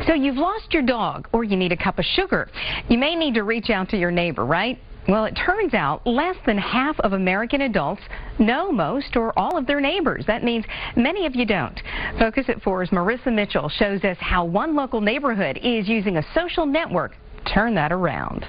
So you've lost your dog, or you need a cup of sugar. You may need to reach out to your neighbor, right? Well, it turns out less than half of American adults know most or all of their neighbors. That means many of you don't. Focus at 4's Marissa Mitchell shows us how one local neighborhood is using a social network to turn that around.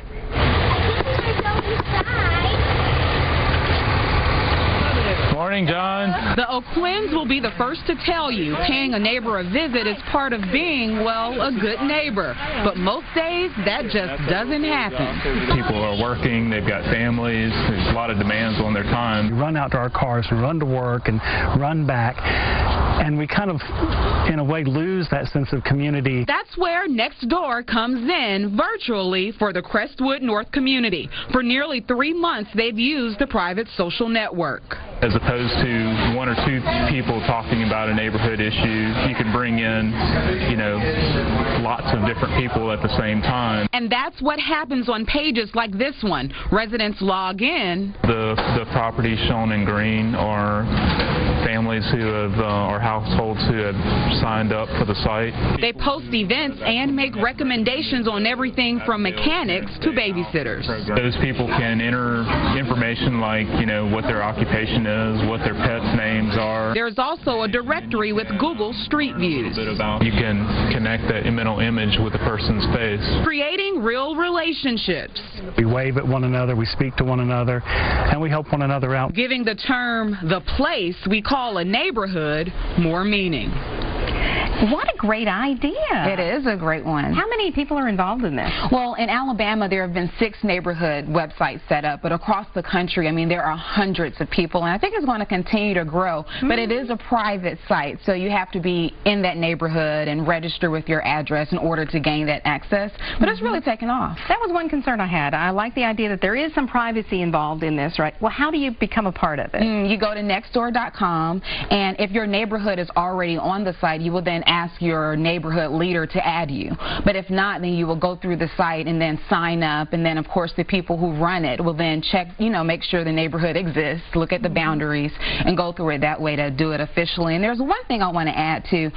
Morning, John. The O'Quinns will be the first to tell you paying a neighbor a visit is part of being, well, a good neighbor. But most days, that just doesn't happen. People are working, they've got families, there's a lot of demands on their time. We run out to our cars, we run to work and run back, and we kind of, in a way, lose that sense of community. That's where Nextdoor comes in virtually for the Crestwood North community. For nearly 3 months, they've used the private social network. As opposed to one or two people talking about a neighborhood issue, you can bring in, lots of different people at the same time. And that's what happens on pages like this one. Residents log in. The properties shown in green are families who have, or households who have signed up for the site. They post events and make recommendations on everything from mechanics to babysitters. Those people can enter information like, what their occupation is, what their pets' names are. There's also a directory with Google Street Views. You can connect that mental image with a person's face. Creating real relationships. We wave at one another, we speak to one another, and we help one another out. Giving the term, the place we call a neighborhood, more meaning. What a great idea. It is a great one. How many people are involved in this? Well, in Alabama, there have been 6 neighborhood websites set up, but across the country, there are hundreds of people, and I think it's going to continue to grow. But it is a private site, so you have to be in that neighborhood and register with your address in order to gain that access. But it's really taken off. That was one concern I had. I like the idea that there is some privacy involved in this, right? Well, how do you become a part of it? You go to nextdoor.com, and if your neighborhood is already on the site, you will then ask your neighborhood leader to add you. But if not, then you will go through the site and then sign up, and then of course the people who run it will then check, make sure the neighborhood exists, look at the boundaries, and go through it that way to do it officially. And there's one thing I want to add to.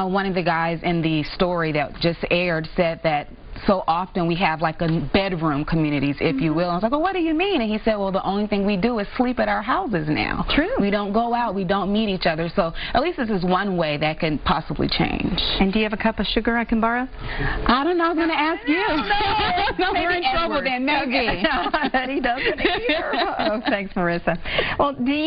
One of the guys in the story that just aired said that so often we have like a bedroom communities, if you will. I was like, well, what do you mean? And he said, well, the only thing we do is sleep at our houses now. True. We don't go out. We don't meet each other. So at least this is one way that can possibly change. And do you have a cup of sugar I can borrow? I don't know. I was going to ask you. No, we're in trouble then. Maybe. No, I bet he doesn't either. Oh, thanks, Marissa. Well, do you